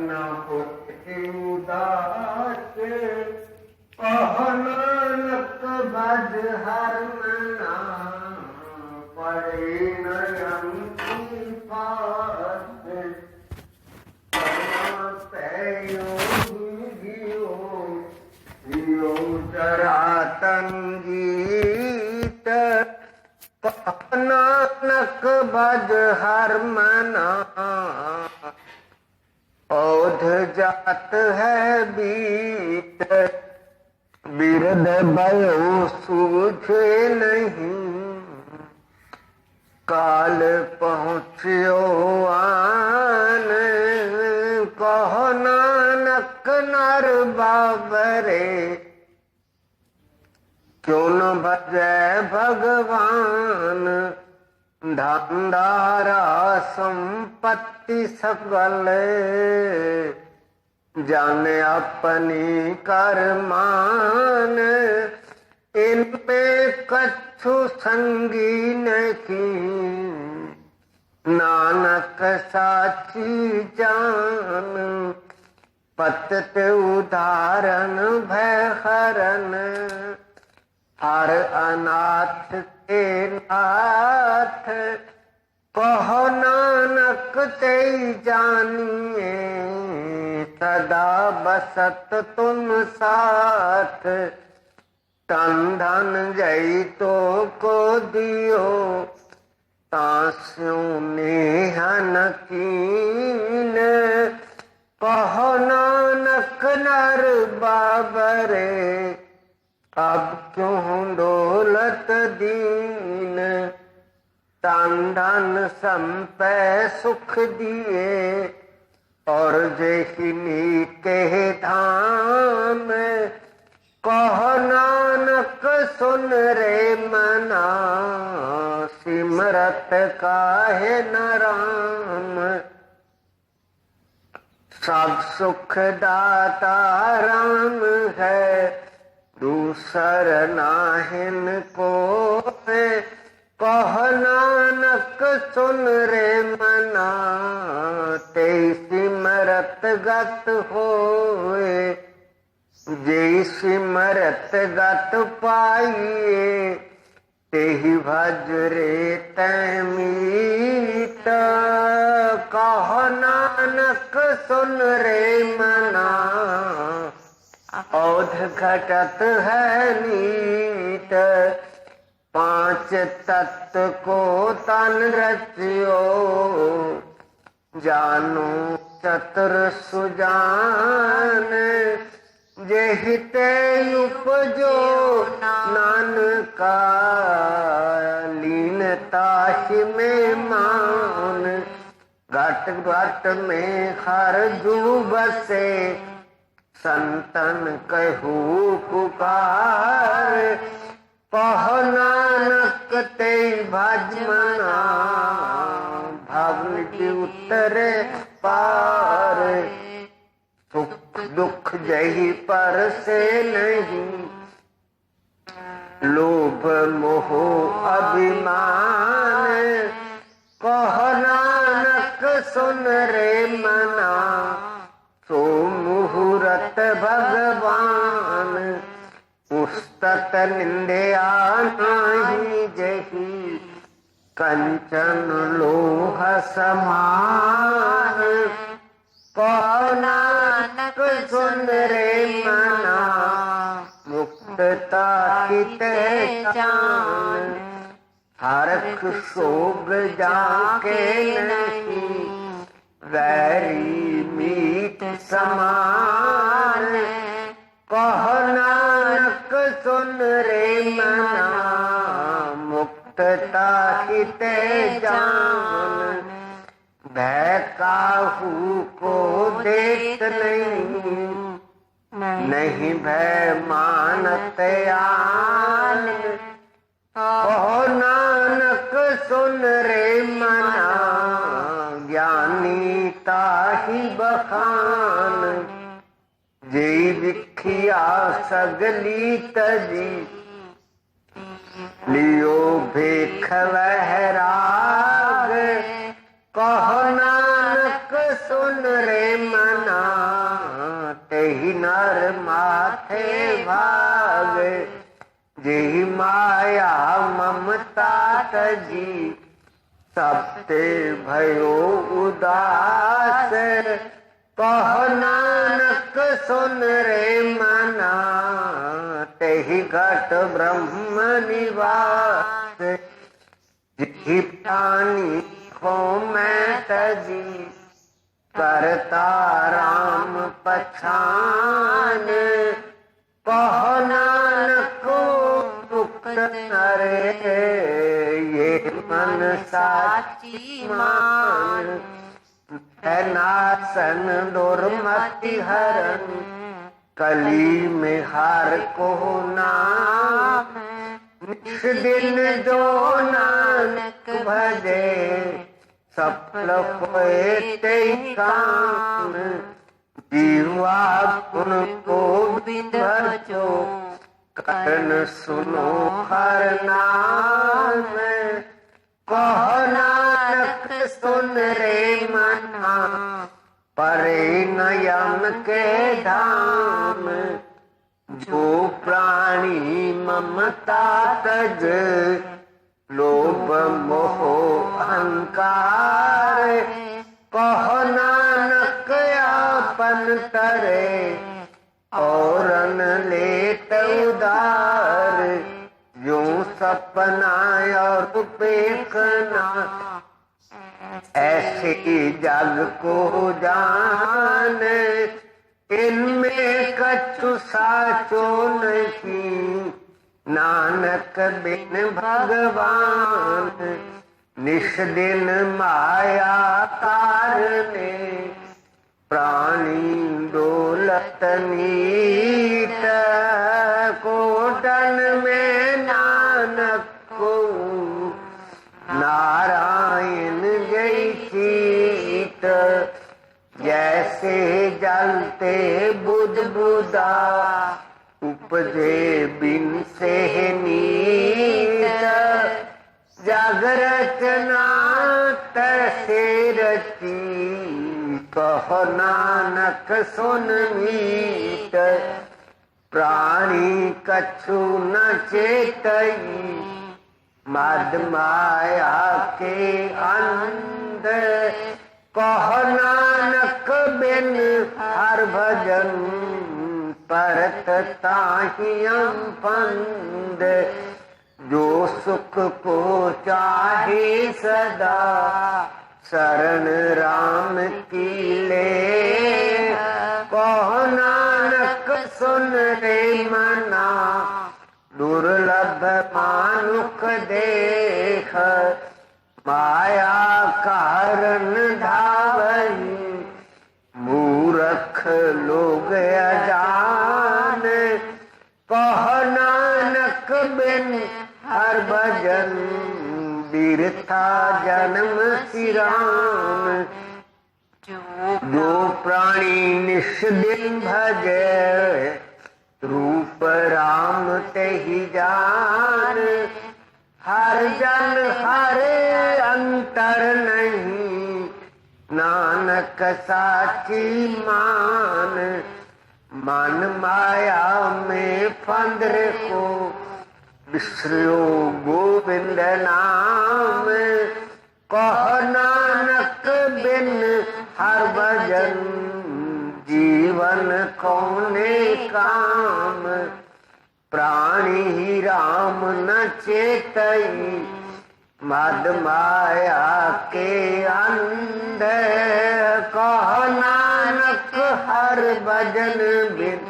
न होते उदास, कहो नानक भज हर मना, पड़े नयन की फास। जरातन गीत, नानक भज हर मना, औध जात है बीत, बिरद भयो सूझे नहीं, काल पहुँचियो आन, कहो नानक नर बाबरे, क्यों न भजै भगवान। धनधारा संपत्ति सकल, जाने अपनी करमान, इनमें कछु संगी नहीं, नानक साची जान। पतत उदाहरण भय हरन, हर अनाथ के नाथ, कहो नानक ते जानिए, सदा बसत तुम साथ। तन धन जई तो को दियो, तास्यों नेहन कीन, कहो नानक नर बाबरे, अब क्यों दौलत दीन। तन धन संपै सुख दिए, और जैसी नीते धाम, कहो नानक सुन रे मना, सिमरत काहे न राम। सब सुख दाता राम है, दूसर नाहिन को है, कहो नानक सुन रे मना, ते सिमरत गत होए, जय सिमरत गत पाइए, तेहि भज रे तै मीत। कहो नानक सुन रे मना, औध घटत है नीत। पांच तत्व को तन रचियो, जानो चतुर सुजान। जेहिते उपजो नानका, लीनता ही में मान। घट घट में हर जू बसे, संतन कहू पुकार। कहो नानक ते भज मना, भवन की उतरे पार। सुख दुख जही पर से नहीं, लोभ मोह अभिमान। कहो नानक सुन रे मना, सो मुहूर्त भगवान। पुस्तक निंदया नाही जही, कंचन लोह समान। कहो नानक सुन रे मना, मुक्तता हित जान। हरख शोग जाके नहीं, वैरी मीत समान। कहो नानक सुन रे मना, मुक्तता हित जान। भय काहू को देत नहीं, नहीं भय मानत आन। कहो नानक सुन रे मना, ज्ञानी ताहि बखान। जे विखिया सगली तजी, लियो भेख वह राग। कहो नानक सुन रे मन, होए, जेहि माया ममता तजी, सबते भयो उदास। कहो नानक सुन रे मना, तेहि घट ब्रह्म निवास। जिहि प्राणी हो मैं तजी, करता राम पछान। कहो नानक मुक्त नरे, ये मन साची मान। है नासन दुर्मति हरन, कली में हार को नाम। निस दिन जो नानक भजे, सफल होए तेहि काम। जीवा गुण गोविंद भजो, करण सुनो हर नाम। कहो नानक सुन रे मना, परे न यम के धाम। जो प्राणी ममता तज, लोभ मोह अहंकार। कहो नानक आपन तरे, औरन लेत उदार। जो सपना और देखना, ऐसे जग को जान। इनमें कछु साचो नहीं, नानक बिन भगवान। निस दिन माया कारणे, प्राणी डोलत नीत। कोटन में नानक को, नारायण जय चीत। जैसे जलते बुध बुदा, उपजे बिन से नीत। जग रचना तैसे रची, कहो नानक सुन मीत। प्राणी कछु न चेतई, मद माया के अंध। कहो नानक बिन हर भजन, परत ताहियम फंद। जो सुख को चाहे सदा, शरण राम की ले। कहो नानक सुन रे मना, दुर्लभ मानुख देख। माया कारण धावई, मूर्ख लोग अजान। कहो नानक बिन हर भजन, बिरथा जन्म सिरान। जो प्राणी निस दिन भजे, रूप राम तेहि जान। हर जन हर अंतर नहीं, नानक साची मान। मन माया में फंद को, बिसरो गोविंद नाम। कहो नानक बिन हर भजन, जीवन कौने काम। प्राणी ही राम न चेतई, मद माया के अंध। कहो नानक हर भजन बिन,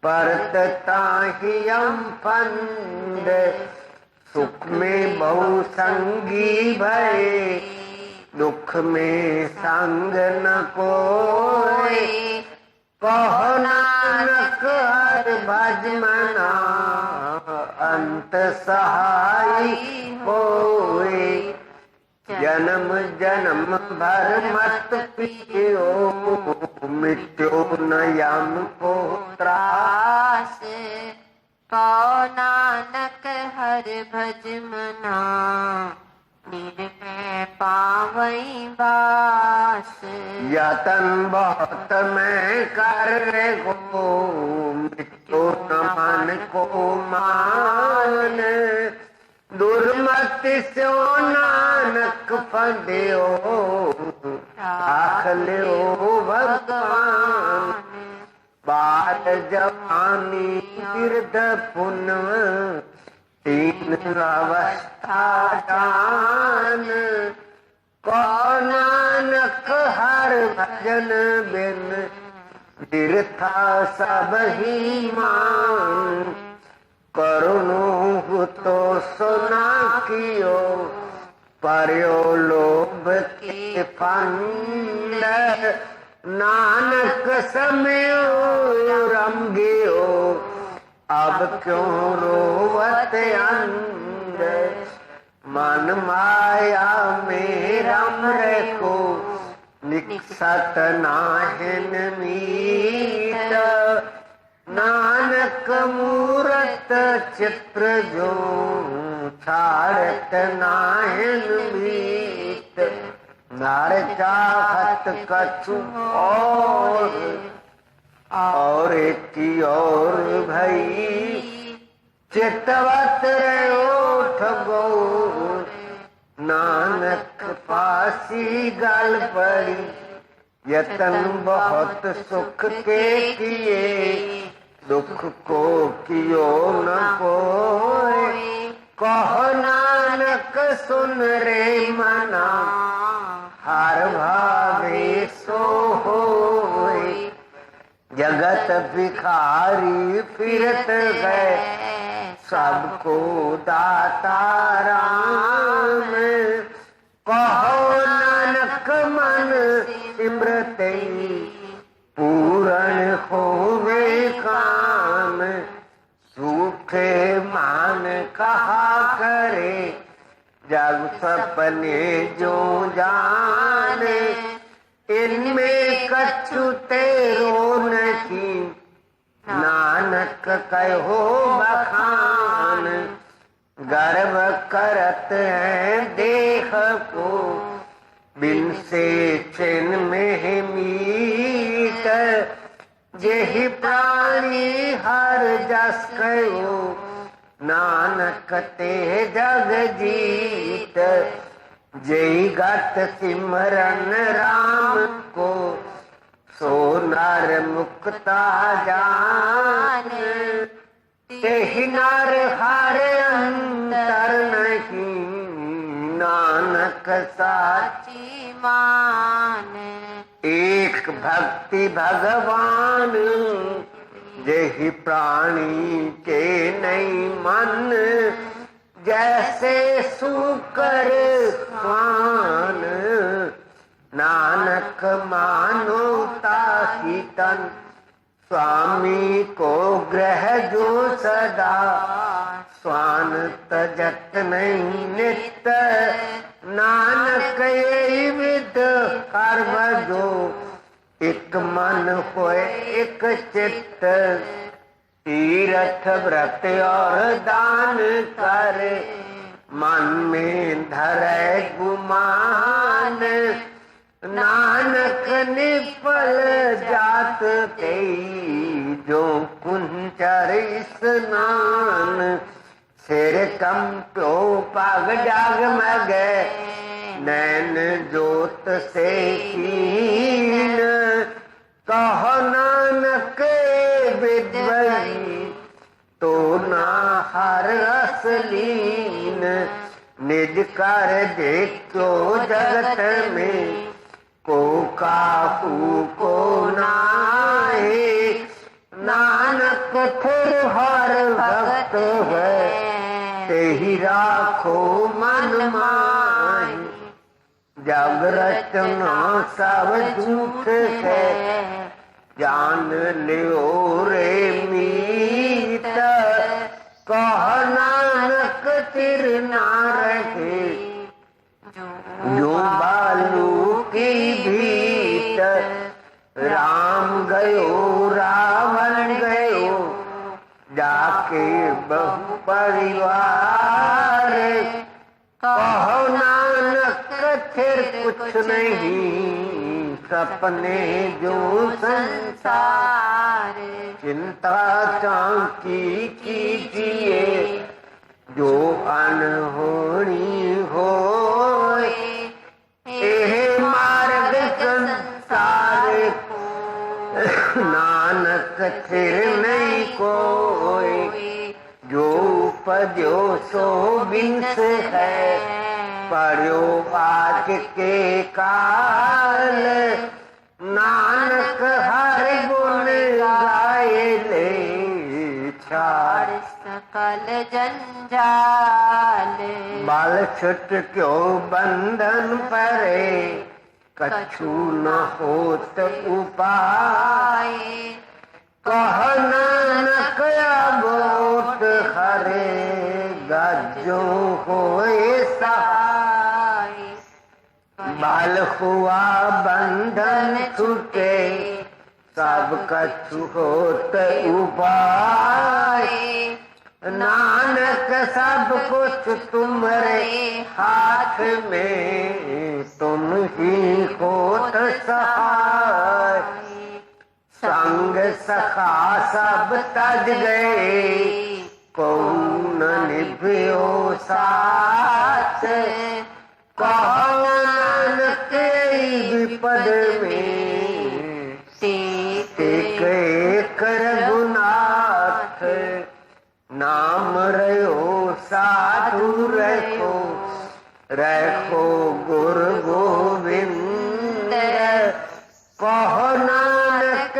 परत ताहियम फंद। सुख में बहु संगी भय, दुख में संग न कोई। कहो नानक हर भज मना, अंत सहाय होए। जन्म जन्म भर मत पियो, मिट्यो न यम को त्रास। कहो नानक हर भज मना, निर्भय पावई बास। यतन बहुत मैं कर गो, तो न मन को मान, दुर्मति सो नानक फंदियो, आख लियो भगवान। बाल जवानी बिरध पुनव, तीन अवस्था जान। कहो नानक हर भजन बिन, बिरथा सब ही मान। करुणो तो सुना कियो, पर्यो लोभ के फंद। नानक समयो रम गयो, अब क्यों रोवत अंध। मन माया में रम रखो, निकसत नाहिन मीत। नानक मूरत चित्र जो, छाड़त नाहिन मीत। नार चाहत कछु और की और भई, चितवत रहो ठगो। नानक फांसी गल पड़ी, यतन बहुत सुख के किए। दुख को कियो न कोई, कहो नानक सुन रे मना। हर भावे सो होए, जगत भिखारी फिरत गए। सबको दाता राम, कहो नानक मन सिमरते। पूर्ण होवे काम, सूखे मान कहा करे। जग सपने जो जाने, इनमें कछु तेरो नहीं। नानक कहो बखान, गर्व करत है देह को। बिन से चिन में मीत, जेहि प्राणी हर जस कहो। नानक ते जग जीत, जय गत सिमरन राम को। सो नर मुक्ता जान, तेहि नर हर अंतर नहीं। नानक साची मान, एक भक्ति भगवान। जेहि प्राणी के नहीं मन, जैसे सूकर स्वान। नानक मानो ताहि तन, स्वामी को ग्रह जो सदा। स्वान तजत नहीं नित, नानक यही विद कर्म जो। एक मन होए एक चित्त, तीर्थ व्रत और दान करे। मन में धरे गुमान, नानक निपल जात ते। जो कुंचर स्नान, सिर कंप्यो पग जगमग। नैन जोत से कीन, कहो नानक विद्वई। तो ना हर असलीन, निज कर देखो जगत में। को काहू को नाहे, नानक फिर हर भक्त है। तेहि राखो मन माहि, जग रचना सब झूठ है। जान लियो रे मीत, कह नानक तिर ना रहे। जो बालू की भीत, राम गयो रावण गयो। जाके बहु परिवार, कहो नानक फिर कुछ नहीं। सपने जो संसार, चिंता चाकी कीजिए जो अनहोनी होए। एह मार्ग संसार को नानक थिर नहीं कोई। जो उपजो सो बिंस है पढ़ो आज के काल। नानक हर गुण गाए ले छाड़ सकल जंजाल। बाल छुट क्यों बंधन परे कछु न होत उपाय। कह नानक अबोट हरे गजो होए सहाय। बाल हुआ बंधन छूटे सब कछु होत उपाय। नानक सब कुछ तुम्हारे हाथ में तुम ही होत सहाय। संग सखा सब तज गए कौन निभ्यो साथ। कहो नानक विपद में टेक एक रघुनाथ। नाम रहो साधु रखो रखो गुरु गोविंद। कहो नानक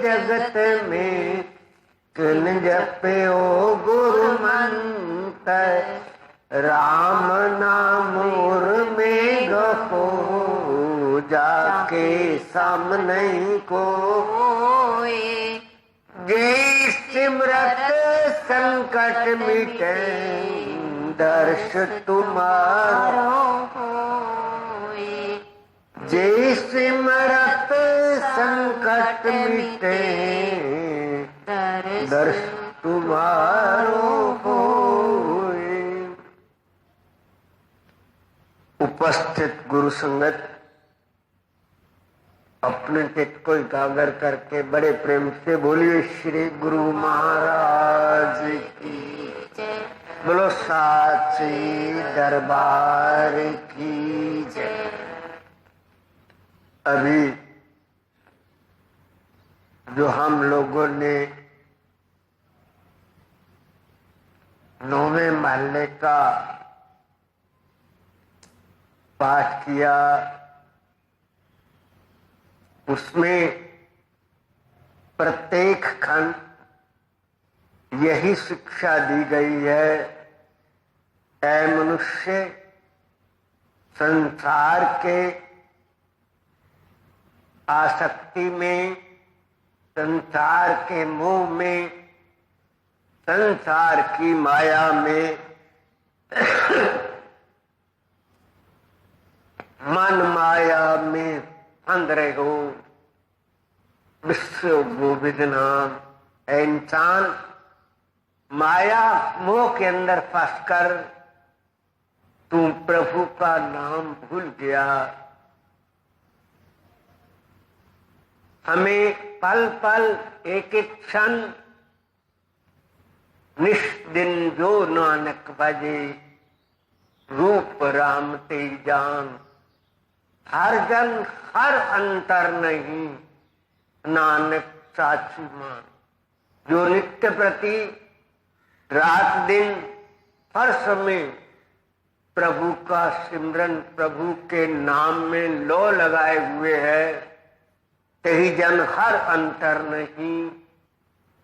जगत में किन जप्यो गुरु मंत्र। राम नाम उर में गहो जाके सामने को। जय सिमरत संकट मिटे दर्श तुम्हारो होए। जय सिमरत संकट मिटे दर्श तुम्हारो होए। उपस्थित गुरु संगत अपने चित्त को एकाग्र करके बड़े प्रेम से बोलिए श्री गुरु महाराज की जय। बोलो साची दरबार की जय। अभी जो हम लोगों ने 9वें महल्ले का पाठ किया उसमें प्रत्येक खंड यही शिक्षा दी गई है। ऐ मनुष्य संसार के आसक्ति में संसार के मोह में संसार की माया में मन माया में फंद रहे हो। विश्व गोविंद नाम इंसान माया मोह के अंदर फंसकर तू प्रभु का नाम भूल गया। हमें पल पल एक एक क्षण निष्दिन जो नानक भजे रूप राम ते जान। हर जन हर अंतर नहीं नानक साचू मान। जो नित्य प्रति रात दिन हर समय प्रभु का सिमरन प्रभु के नाम में लो लगाए हुए है तेही जन हर अंतर नहीं।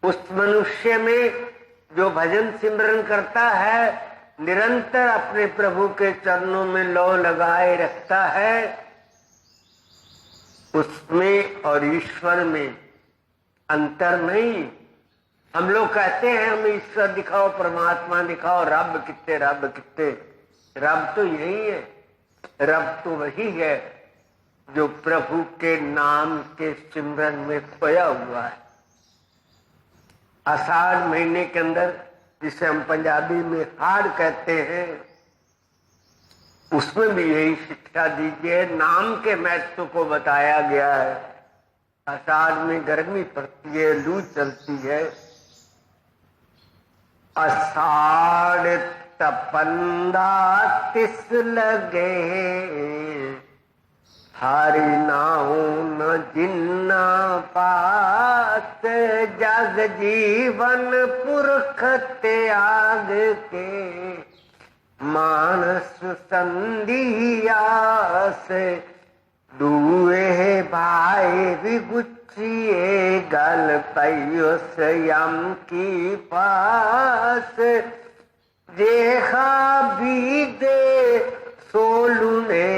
उस मनुष्य में जो भजन सिमरन करता है निरंतर अपने प्रभु के चरणों में लो लगाए रखता है उसमें और ईश्वर में अंतर नहीं। हम लोग कहते हैं हम ईश्वर दिखाओ परमात्मा दिखाओ रब कितने रब कितने। रब तो यही है। रब तो वही है जो प्रभु के नाम के सिमरन में खोया हुआ है। आषाढ़ महीने के अंदर जिसे हम पंजाबी में हाड़ कहते हैं उसमें भी यही शिक्षा दीजिए। नाम के महत्व को बताया गया है। आषाढ़ में गर्मी पड़ती है, लू चलती है। आषाढ़ तपंदा तिस लगे, हरि नाउ न जिन्ना पास। जग जीवन पुरख त्याग के, मानस संधियास। दुए भाई विगुचिए, गल पैयो स्वयं की पास। देखा बीदे सोलुने,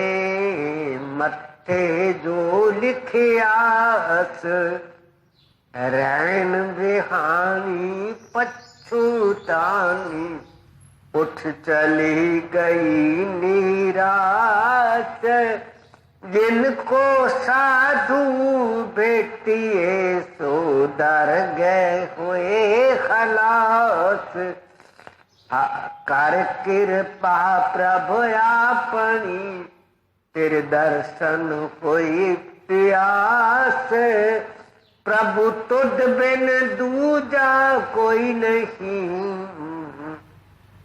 मत्थे जो लिखियास। रैन बिहानी पछुतानी, उठ चली गई निराश। जिनको साधु भेटिए, सो डर गए हुए खलास। कर कृपा प्रभु आपनी, तेरे दर्शन कोई प्यास। प्रभु तुझ बिन दूजा कोई नहीं,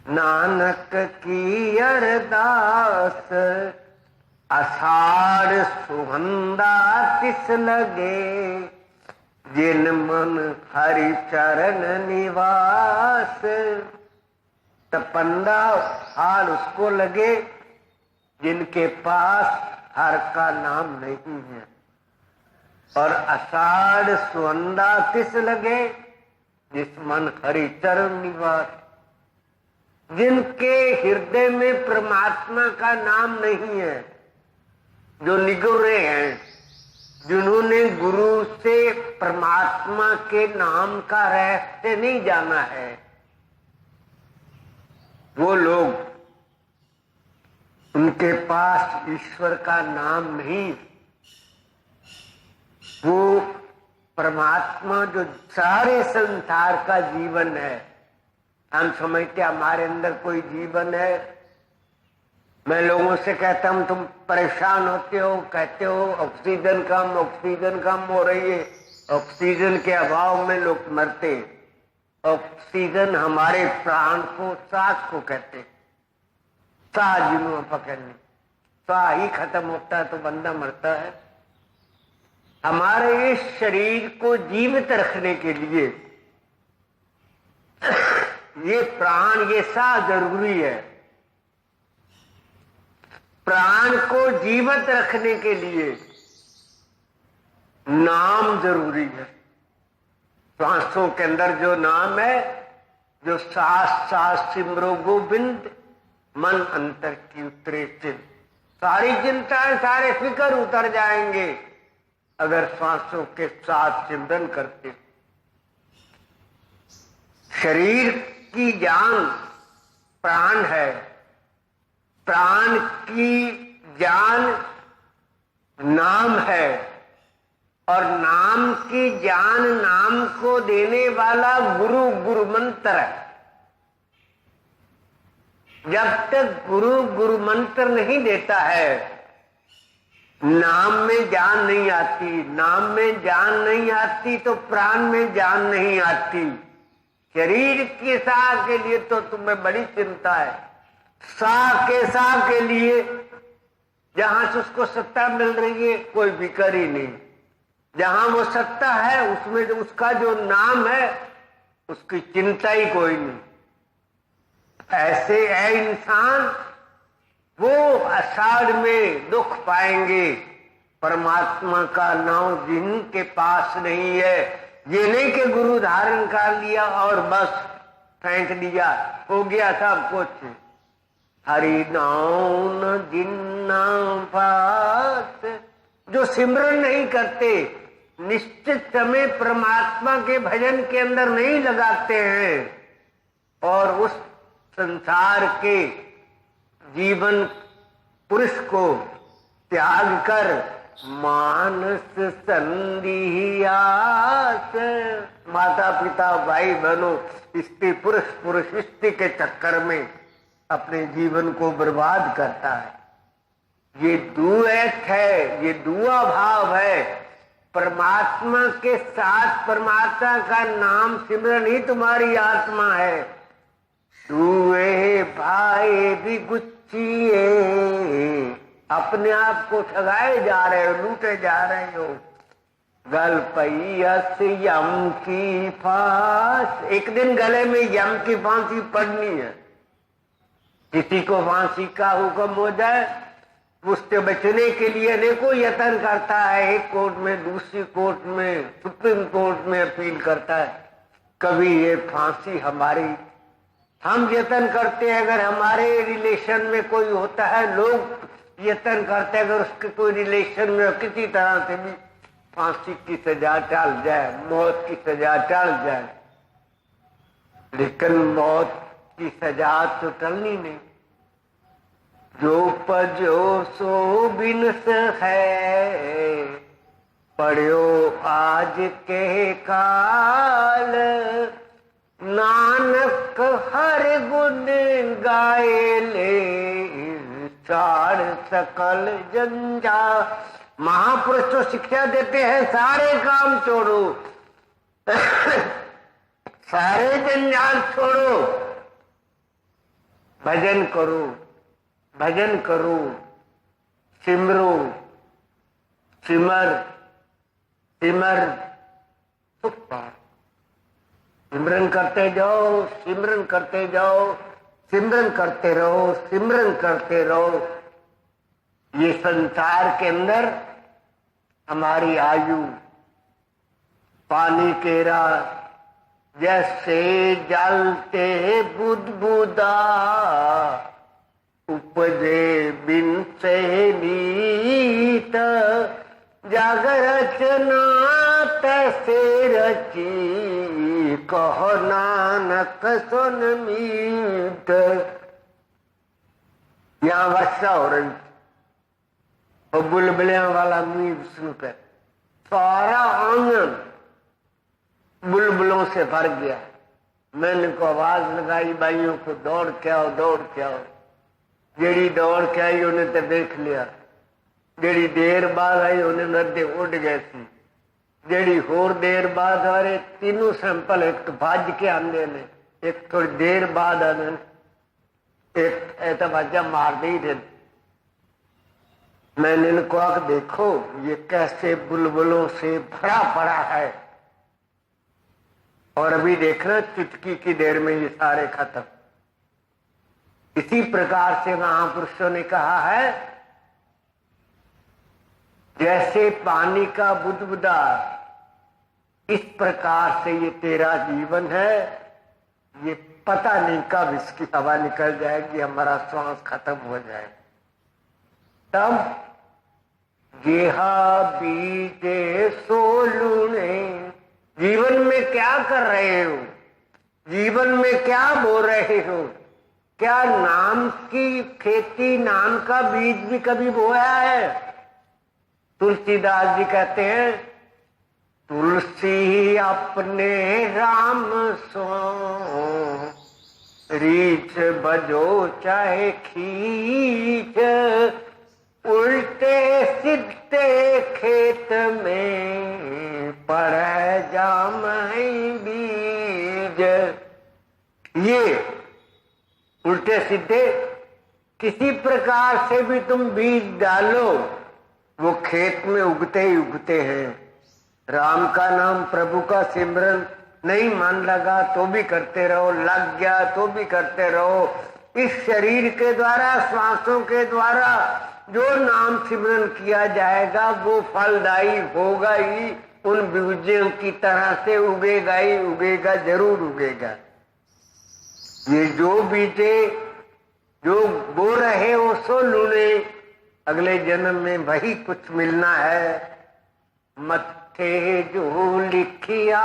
नानक की अरदास। आषाढ़ सुगंधा तिस लगे, जिन मन हरि चरण निवास। तपंदा हाल उसको लगे जिनके पास हर का नाम नहीं है। और आषाढ़ सुगंधा तिस लगे, जिस मन हरि चरण निवास। जिनके हृदय में परमात्मा का नाम नहीं है, जो निगुरे हैं, जिन्होंने गुरु से परमात्मा के नाम का रहस्य नहीं जाना है, वो लोग, उनके पास ईश्वर का नाम नहीं। वो परमात्मा जो सारे संसार का जीवन है, हम समझते हमारे अंदर कोई जीवन है। मैं लोगों से कहता हूं तुम परेशान होते हो, कहते हो ऑक्सीजन कम हो रही है, ऑक्सीजन के अभाव में लोग मरते। ऑक्सीजन हमारे प्राण को, सांस को कहते, साह जिन्हों पकड़ने, साह ही खत्म होता है तो बंदा मरता है। हमारे इस शरीर को जीवित रखने के लिए ये प्राण, ये साह जरूरी है। प्राण को जीवित रखने के लिए नाम जरूरी है। सांसों के अंदर जो नाम है, जो सांस सांस सिमरो गोविंद, मन अंतर की उतरे चिंत। सारी चिंताएं, सारे फिक्र उतर जाएंगे अगर सांसों के साथ सिमरन करते। शरीर की जान प्राण है, प्राण की जान नाम है, और नाम की जान, नाम को देने वाला गुरु, गुरु मंत्र है। जब तक गुरु गुरु मंत्र नहीं देता है, नाम में जान नहीं आती। नाम में जान नहीं आती तो प्राण में जान नहीं आती। शरीर की साह के लिए तो तुम्हें बड़ी चिंता है। साह के लिए जहां से उसको सत्ता मिल रही है, कोई बिकर ही नहीं। जहां वो सत्ता है, उसमें जो उसका जो नाम है, उसकी चिंता ही कोई नहीं। ऐसे है इंसान, वो आषाढ़ में दुख पाएंगे। परमात्मा का नाम जिनके पास नहीं है, ये नहीं कि गुरु धारण कर लिया और बस फेंक दिया, हो गया सब कुछ। हरि नाम जिन्ना पास, जो सिमरन नहीं करते, निश्चित समय परमात्मा के भजन के अंदर नहीं लगाते हैं, और उस संसार के जीवन पुरुष को त्याग कर मानस संधियास, माता पिता भाई बहनों, स्त्री पुरुष स्त्री के चक्कर में अपने जीवन को बर्बाद करता है। ये द्वैत है, ये दुआ भाव है। परमात्मा के साथ परमात्मा का नाम सिमरन ही तुम्हारी आत्मा है। दुए भाई भी गुच्चिए, अपने आप को ठगाए जा रहे हो, लूटे जा रहे हो। गल पयस यम की फांस, एक दिन गले में यम की फांसी पड़नी है। किसी को फांसी का हुक्म हो जाए, उससे बचने के लिए अनेकों यत्न करता है, एक कोर्ट में, दूसरी कोर्ट में, सुप्रीम कोर्ट में अपील करता है। कभी ये फांसी हमारी, हम यत्न करते हैं, अगर हमारे रिलेशन में कोई होता है, लोग यत्न करते हैं अगर उसके कोई रिलेशन में किसी तरह से भी फांसी की सजा टल जाए, मौत की सजा टल जाए, लेकिन मौत की सजा तो टलनी नहीं। जो पजो सो बिनस है, पढ़ो आज के काल, नानक हर गुण गाए ले, सार सकल जंजाल। महापुरुष तो शिक्षा देते हैं, सारे काम छोड़ो, सारे जंजाल छोड़ो, भजन करो, भजन करो, सिमरो, सिमर सिमर सुख पाओ। सिमरन करते जाओ, सिमरन करते जाओ, सिमरन करते रहो, सिमरन करते रहो। ये संसार के अंदर हमारी आयु पानी केरा जैसे जलते बुदबुदा, उपजे बिन से नीत, जग रचना तैसे रची, कहो नानक सुन मीत। यहाँ वर्षा हो रही और बुलबुलियां वाला मीत सुन कर सारा आंगन बुलबुलों से भर गया। मैंने को आवाज लगाई, भाइयों को दौड़ के आओ, दौड़ के आओ। जेड़ी दौड़ के आई उन्हें तो देख लिया, जेड़ी देर बाद आई उन्हें नदे उड़ गए थी, जेड़ी होर देर बाद आ रहे, तीनों सैंपल एक तो भज के आंदे ने, एक थोड़ी देर बाद आने, एक ऐसा बाजा मार दी थे। मैंने इनको आख देखो ये कैसे बुलबुलों से भरा पड़ा है, और अभी देखना चुटकी की देर में ये सारे खत्म। इसी प्रकार से महापुरुषों ने कहा है, जैसे पानी का बुदबुदा, इस प्रकार से ये तेरा जीवन है। ये पता नहीं कब इसकी हवा निकल जाएगी, हमारा श्वास खत्म हो जाए, तब गेहा बीजे सोलूने। जीवन में क्या कर रहे हो, जीवन में क्या बो रहे हो? क्या नाम की खेती, नाम का बीज भी कभी बोया है? तुलसीदास जी कहते हैं, तुलसी अपने राम सो, रीछ बजो चाहे खींच, उल्टे सीधे खेत में पड़े जाम बीज। ये उल्टे सीधे किसी प्रकार से भी तुम बीज डालो, वो खेत में उगते ही उगते हैं। राम का नाम, प्रभु का सिमरन नहीं मन लगा तो भी करते रहो, लग गया तो भी करते रहो। इस शरीर के द्वारा, श्वासों के द्वारा जो नाम सिमरन किया जाएगा वो फलदायी होगा ही, उन बीजों की तरह से उगेगा ही उगेगा, जरूर उगेगा। ये जो बीजे जो बो रहे हो सो लूने, अगले जन्म में वही कुछ मिलना है। मत्थे जो लिखिया,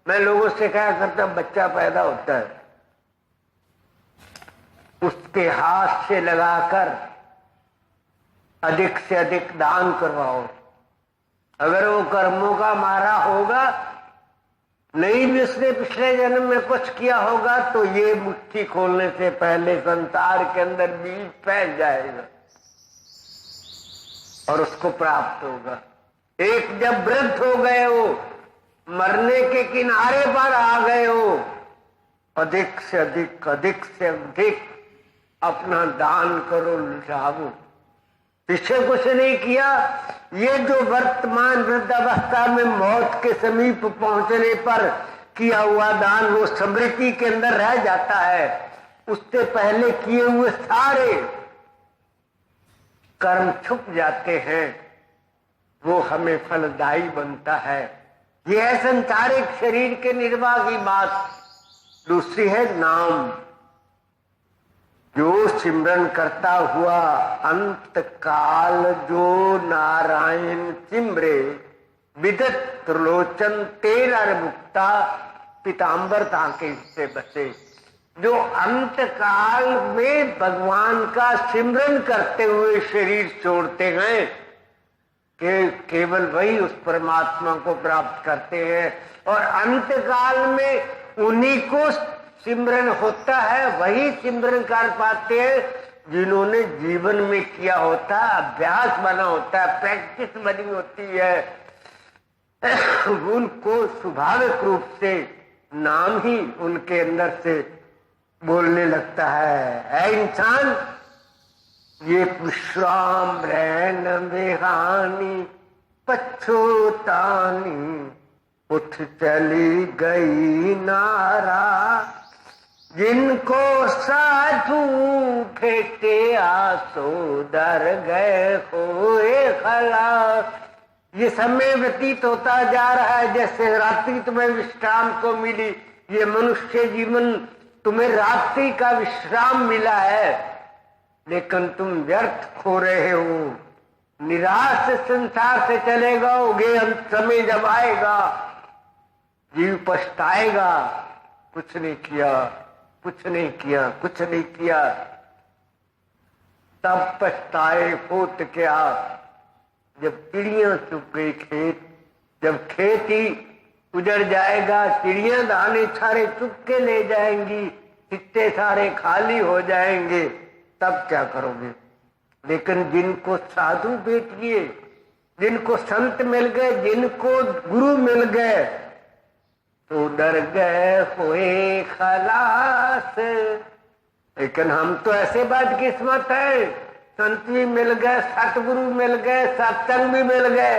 मैं लोगों से क्या करता, बच्चा पैदा होता है उसके हाथ से लगाकर अधिक से अधिक दान करवाओ। अगर वो कर्मों का मारा होगा, नहीं भी उसने पिछले जन्म में कुछ किया होगा, तो ये मुट्ठी खोलने से पहले संसार के अंदर बीज फैल जाएगा और उसको प्राप्त होगा। एक जब वृद्ध हो गए हो, मरने के किनारे पर आ गए हो, अधिक से अधिक, अधिक से अधिक अपना दान करो, लुटाओ। पीछे कुछ नहीं किया। ये जो वर्तमान वृद्धावस्था में मौत के समीप पहुंचने पर किया हुआ दान वो स्मृति के अंदर रह जाता है। उससे पहले किए हुए सारे कर्म छुप जाते हैं, वो हमें फलदायी बनता है। यह है संसारिक शरीर के निर्वाह की बात। दूसरी है नाम। जो सिमरन करता हुआ अंत काल जो नारायण सिमरे, विदत त्रिलोचन तेरा मुक्ता, पीताम्बर ताके से बसे। जो अंत काल में भगवान का सिमरन करते हुए शरीर छोड़ते हैं, कि केवल वही उस परमात्मा को प्राप्त करते हैं। और अंत काल में उन्हीं को सिमरन होता है, वही सिमरन कर पाते हैं जिन्होंने जीवन में किया होता है, अभ्यास बना होता है, प्रैक्टिस बनी होती है। उनको स्वाभाविक रूप से नाम ही उनके अंदर से बोलने लगता है इंसान ये विश्राम रैन बेहानी पछोतानी, उठ चली गई नारा, जिनको साधु फेटे आसो डर गए होए खलास। ये समय व्यतीत होता जा रहा है जैसे रात्रि तुम्हें विश्राम को मिली। ये मनुष्य जीवन तुम्हें रात्रि का विश्राम मिला है, लेकिन तुम व्यर्थ खो रहे हो। निराश संसार से चले जाओगे। अंत समय जब आएगा जीव पछताएगा, कुछ नहीं किया, कुछ नहीं किया, कुछ नहीं किया। तब पछताए होत क्या, जब चिड़ियां चुप गई खेत, जब खेत ही उजड़ जाएगा, चिड़ियां दाने सारे चुप के ले जाएंगी, सिक्के सारे खाली हो जाएंगे, तब क्या करोगे? लेकिन जिनको साधु भेट गए, जिनको संत मिल गए, जिनको गुरु मिल गए, तो डर गए हुए खलास। लेकिन हम तो ऐसे बदकिस्मत है, संत भी मिल गए, सतगुरु मिल गए, सत्संग भी मिल गए,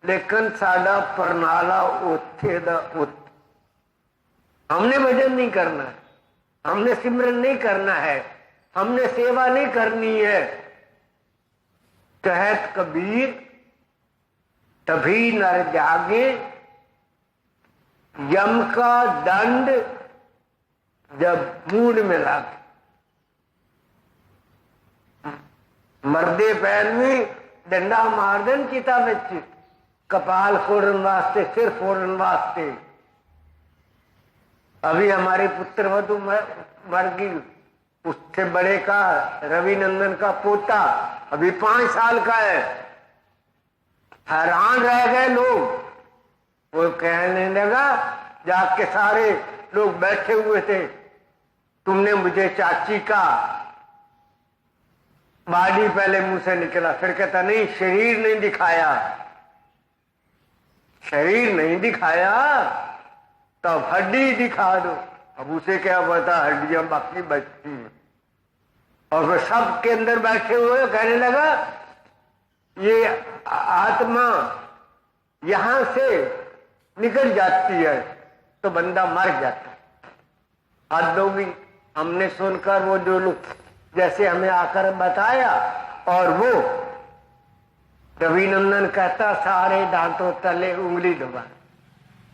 लेकिन साडा परनाला उत्थे दा उत। हमने भजन नहीं करना है, हमने सिमरन नहीं करना है, हमने सेवा नहीं करनी है। कहत कबीर तभी नर जागे, यम का दंड जब मूड में लागे। मरदे पैर में डंडा मार देन चिता बिच, कपाल फोड़न वास्ते, सिर फोड़न वास्ते। अभी हमारे पुत्र वधु मर गई, उससे बड़े का रविनंदन का पोता अभी 5 साल का है। हैरान रह गए लोग। वो कहने लगा, जाके सारे लोग बैठे हुए थे, तुमने मुझे चाची का बॉडी पहले मुंह से निकला, फिर कहता नहीं शरीर नहीं दिखाया, शरीर नहीं दिखाया, तब हड्डी दिखा दो। अब उसे क्या पता हड्डियां बाकी बचती हैं। और वह सब के अंदर बैठे हुए कहने लगा, ये आत्मा यहां से निकल जाती है तो बंदा मर जाता है। हद होगी। हमने सुनकर वो जो लोग जैसे हमें आकर बताया, और वो रविनंदन कहता सारे दांतों तले उंगली दबा।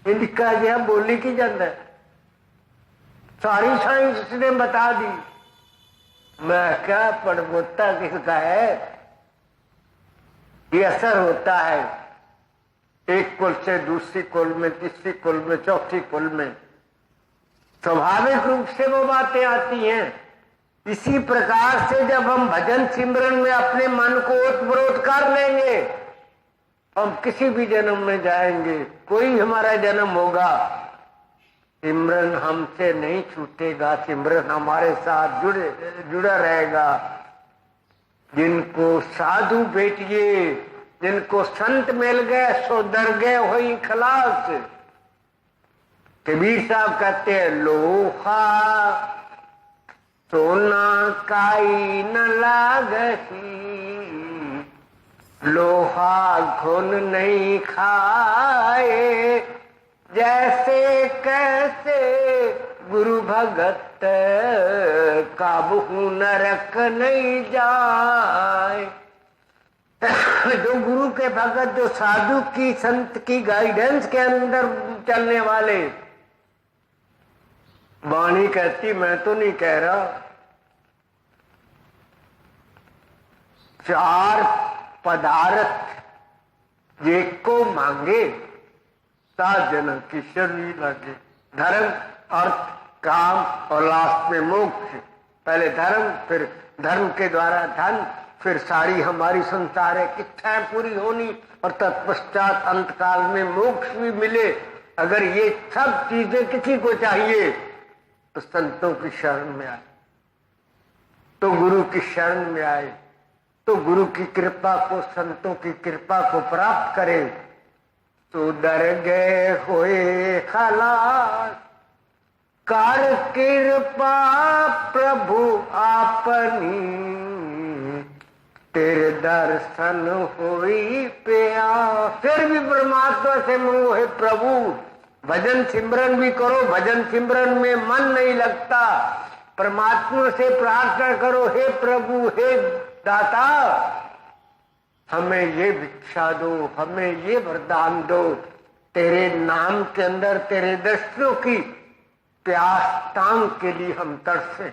इनका यह बोली की जाता है, सारी साइंस उसने बता दी। मैं क्या पड़बोता किसका है? ये असर होता है एक कुल से दूसरी कुल में, तीसरी कुल में, चौथी कुल में, स्वाभाविक रूप से वो बातें आती हैं। इसी प्रकार से जब हम भजन सिमरन में अपने मन को ओतप्रोत कर लेंगे, हम किसी भी जन्म में जाएंगे, कोई हमारा जन्म होगा, सिमरन हमसे नहीं छूटेगा, सिमरन हमारे साथ जुड़ा रहेगा। जिनको साधु भेटिए जिनको संत मिल गए सो डर गए हुई खलास। कबीर साहब कहते हैं लोहा सोना काई न लागही, लोहा घुन नहीं खाए, जैसे कैसे गुरु भगत काबू नरक नहीं जाए। जो गुरु के भगत, जो साधु की संत की गाइडेंस के अंदर चलने वाले, वाणी कहती, मैं तो नहीं कह रहा, 4 पदार्थ जे को मांगे साजन की शरीर लगे। धर्म, अर्थ, काम और लास्ट में मोक्ष। पहले धर्म, फिर धर्म के द्वारा धन, फिर सारी हमारी संसारिक इच्छाएं पूरी होनी और तत्पश्चात अंत काल में मोक्ष भी मिले। अगर ये सब चीजें किसी को चाहिए तो संतों की शरण में आए, तो गुरु की शरण में आए, तो गुरु की कृपा को, संतों की कृपा को प्राप्त करे। तो डर गए होए खलास, कर कृपा प्रभु आपनी, तेरे दर्शन होई प्यास। फिर भी परमात्मा से मांगो, हे प्रभु। भजन सिमरन भी करो, भजन सिमरन में मन नहीं लगता, परमात्मा से प्रार्थना करो, हे प्रभु, हे दाता, हमें ये भिक्षा दो, हमें ये वरदान दो। तेरे नाम के अंदर तेरे दर्शनों की प्यास तांग के लिए हम तरसे।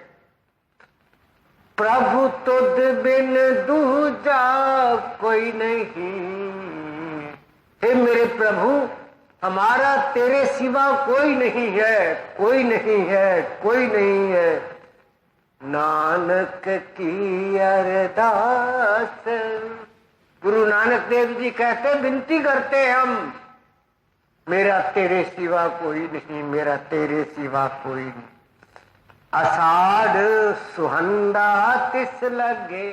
प्रभु तुझ बिन दूजा कोई नहीं, हे मेरे प्रभु, हमारा तेरे सिवा कोई नहीं है, कोई नहीं है, कोई नहीं है। नानक की अरदास, गुरु नानक देव जी कहते, विनती करते हम, मेरा तेरे सिवा कोई नहीं, मेरा तेरे सिवा कोई नहीं। आषाढ़ सुहंदा तिस लगे,